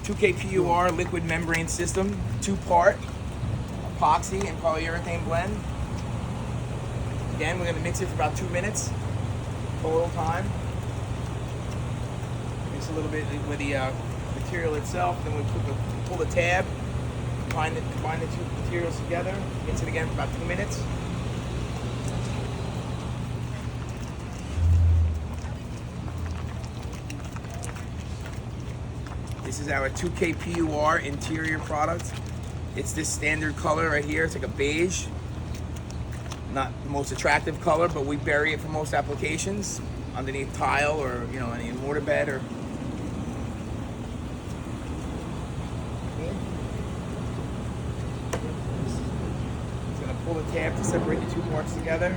2K-PUR liquid membrane system, 2-part, epoxy and polyurethane blend. Again, we're gonna mix it for about 2 minutes, total time. Mix a little bit with the material itself, then we pull the tab, combine the two materials together, mix it again for about 2 minutes. This is our 2K-PUR interior product. It's this standard color right here. It's like a beige. Not the most attractive color, but we bury it for most applications. Underneath tile or, you know, any mortar bed or. It's gonna pull the tab to separate the two parts together.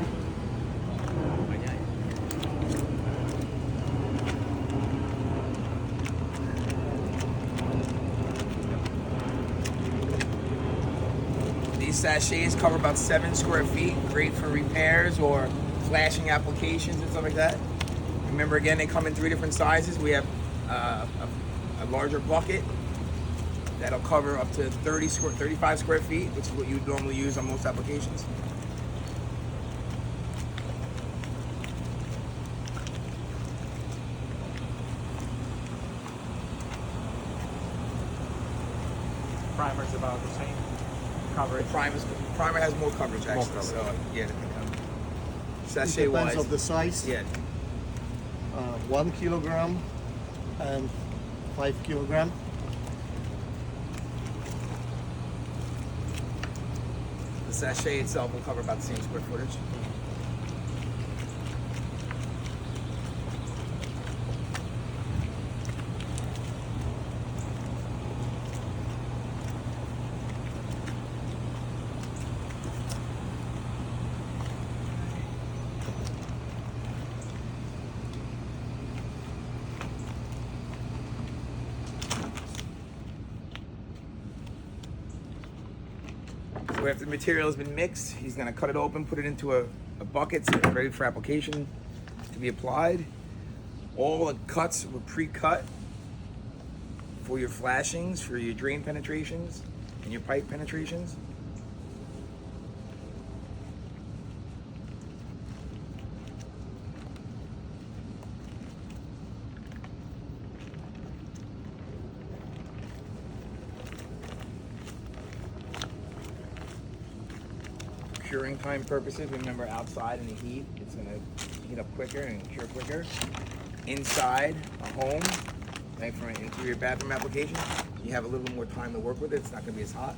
These sachets cover about 7 square feet, great for repairs or flashing applications and stuff like that. Remember, again, they come in 3 different sizes. We have a larger bucket that'll cover up to 35 square feet, which is what you would normally use on most applications. Primer's about the same coverage. Primer has more coverage actually. More coverage. So yeah, sachet It depends wise. of the size. Yeah. 1 kilogram and 5 kilogram. The sachet itself will cover about the same square footage. So after the material has been mixed, he's gonna cut it open, put it into a bucket so it's ready for application to be applied. All the cuts were pre-cut for your flashings, for your drain penetrations, and your pipe penetrations. Curing time purposes, remember outside in the heat, it's gonna heat up quicker and cure quicker. Inside a home, like for an interior bathroom application, you have a little more time to work with it. It's not gonna be as hot.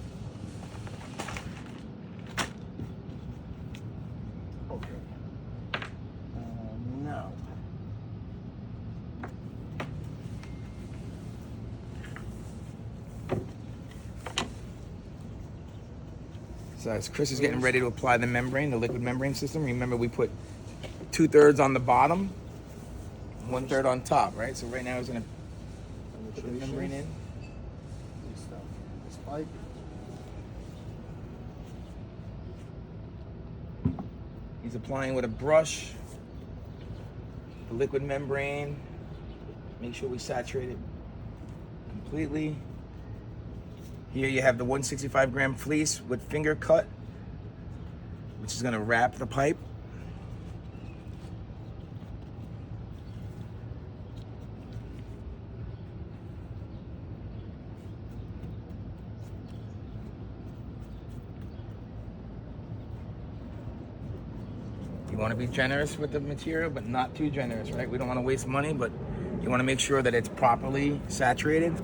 Okay. Now. So as Chris is getting ready to apply the membrane, the liquid membrane system, remember we put 2/3 on the bottom, 1/3 on top, right? So right now he's gonna put the membrane in. This pipe. He's applying with a brush, the liquid membrane. Make sure we saturate it completely. Here you have the 165 gram fleece with finger cut, which is gonna wrap the pipe. You wanna be generous with the material, but not too generous, right? We don't wanna waste money, but you wanna make sure that it's properly saturated.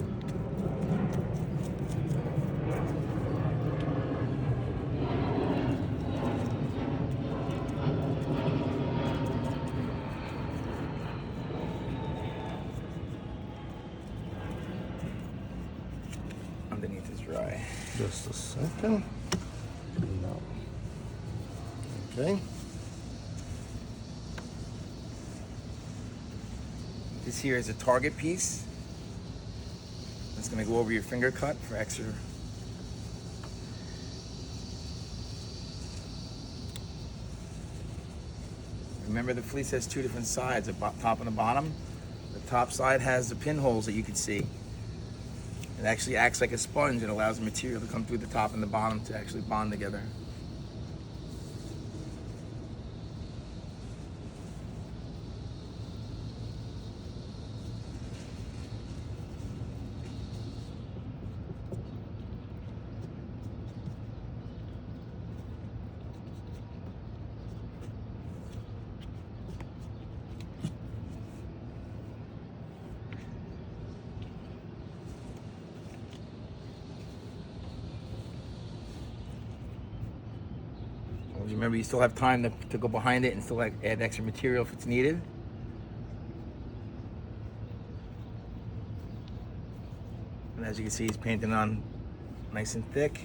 Underneath is dry. Just a second. No. Okay. This here is a target piece. It's gonna go over your finger cut for extra. Remember, the fleece has 2 different sides, the top and the bottom. The top side has the pinholes that you can see. It actually acts like a sponge and allows the material to come through the top and the bottom to actually bond together. Remember, you still have time to go behind it and still add extra material if it's needed. And as you can see, he's painting on nice and thick.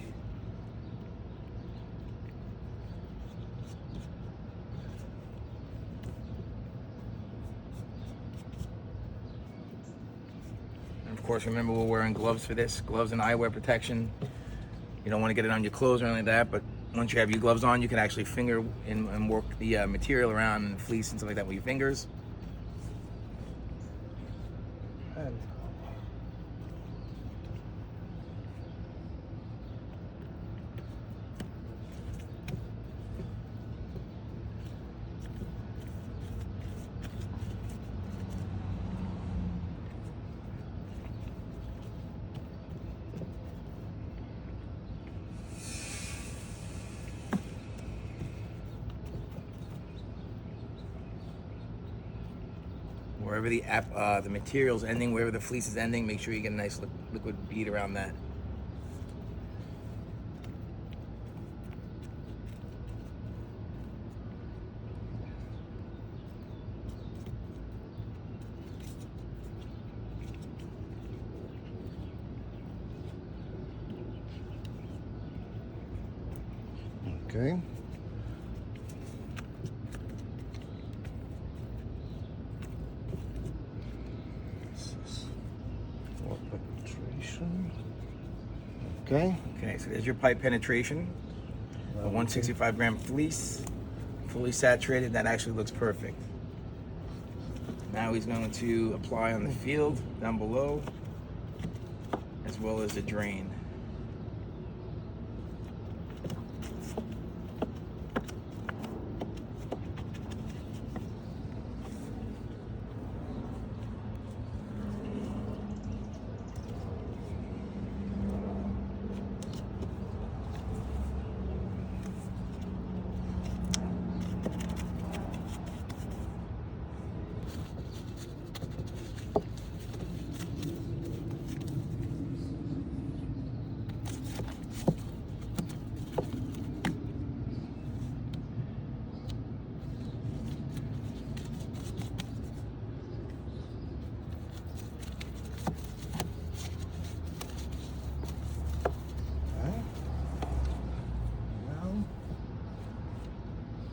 And of course, remember, we're wearing gloves for this, gloves and eyewear protection. You don't want to get it on your clothes or anything like that, but once you have your gloves on, you can actually finger and work the material around and fleece and stuff like that with your fingers. And Wherever the material's ending, wherever the fleece is ending, make sure you get a nice liquid bead around that. okay. Penetration. Okay. Okay, so there's your pipe penetration. A 165 gram fleece, fully saturated. That actually looks perfect. Now he's going to apply on the field down below, as well as the drain.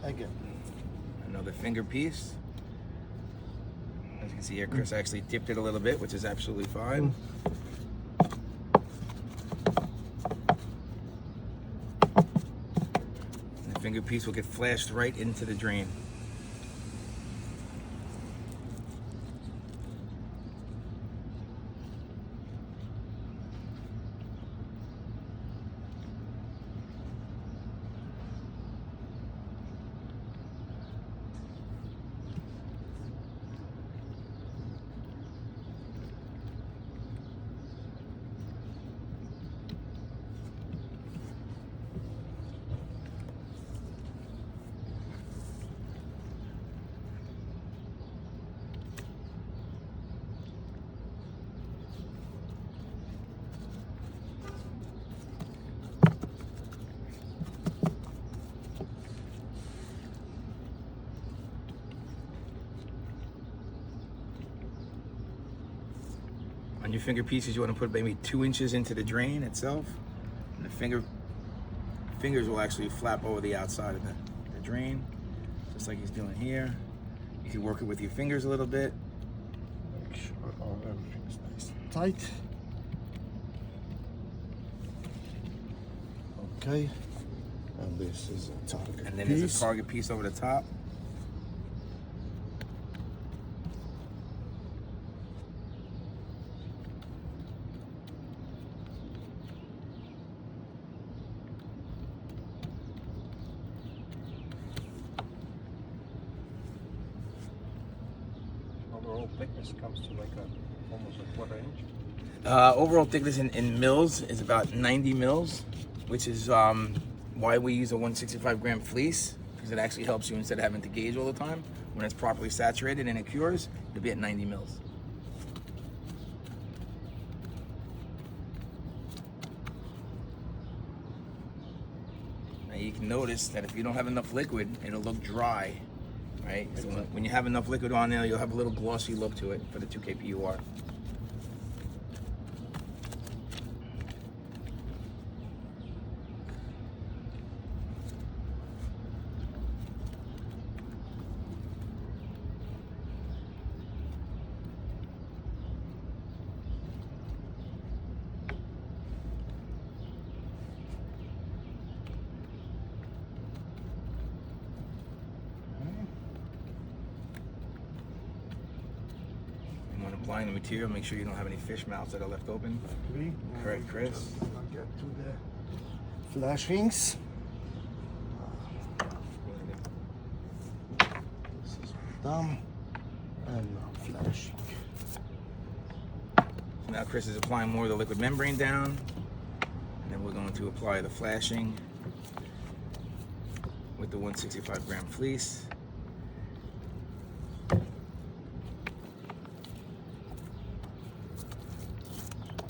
Again. Another finger piece. As you can see here, Chris actually dipped it a little bit, which is absolutely fine. And the finger piece will get flashed right into the drain. On your finger pieces, you want to put maybe 2 inches into the drain itself. And the fingers will actually flap over the outside of the drain, just like he's doing here. You can work it with your fingers a little bit. Make sure everything is nice and tight. Okay. And this is a target And then piece. there's a target piece over the top. thickness comes to like almost a quarter inch. Overall thickness in mils is about 90 mils, which is why we use a 165 gram fleece, because it actually helps you instead of having to gauge all the time. When it's properly saturated and it cures, it'll be at 90 mils. Now you can notice that if you don't have enough liquid, it'll look dry, right? So when you have enough liquid on there, you'll have a little glossy look to it for the 2K-PUR. Applying the material, make sure you don't have any fish mouths that are left open. Correct, Chris. I'll get to the flashings. This is done. And now flashing. Now Chris is applying more of the liquid membrane down. And then we're going to apply the flashing with the 165 gram fleece.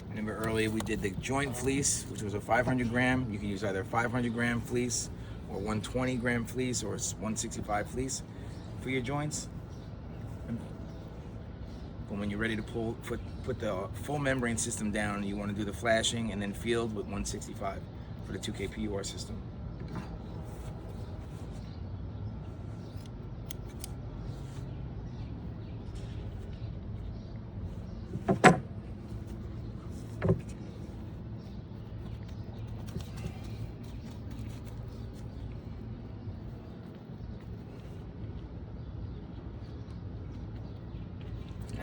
Remember earlier we did the joint fleece, which was a 500 gram. You can use either 500 gram fleece or 120 gram fleece or 165 fleece for your joints. But when you're ready to put the full membrane system down, you want to do the flashing and then field with 165 for the 2K-PUR system.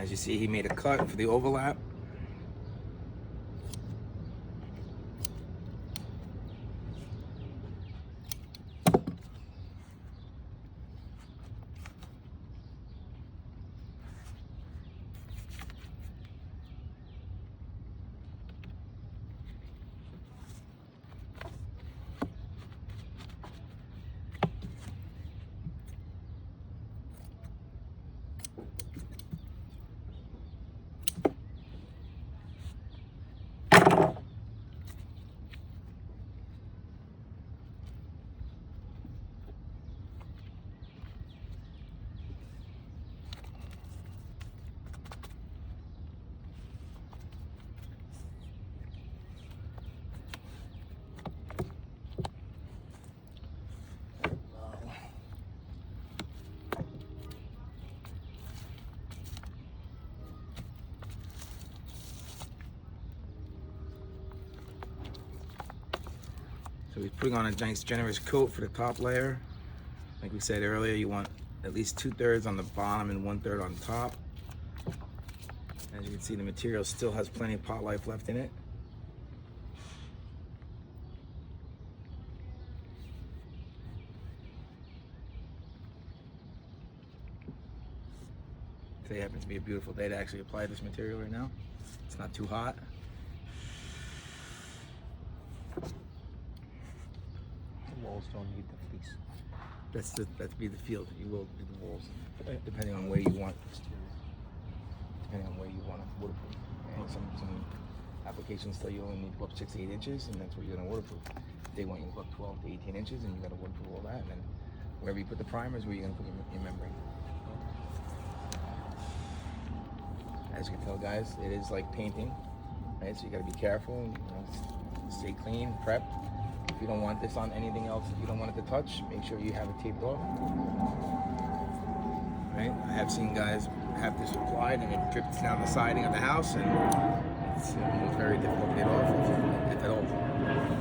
As you see, he made a cut for the overlap. So he's putting on a nice generous coat for the top layer. Like we said earlier, you want at least 2/3 on the bottom and 1/3 on top. As you can see, the material still has plenty of pot life left in it. Today happens to be a beautiful day to actually apply this material right now. It's not too hot. Walls don't need the fleece. That's be the field. You will do the walls depending on where you want. Depending on where you want to waterproof. And some applications tell you only need to go up 6 to 8 inches, and that's where you're gonna waterproof. They want you to go up 12 to 18 inches, and you gotta waterproof all that. And then wherever you put the primer is where you're gonna put your membrane. As you can tell, guys, it is like painting, right? So you gotta be careful. You know, stay clean, prep. If you don't want this on anything else, if you don't want it to touch, make sure you have it taped off. Right? I have seen guys have this applied and it drips down the siding of the house, and it's very difficult to get off if at all.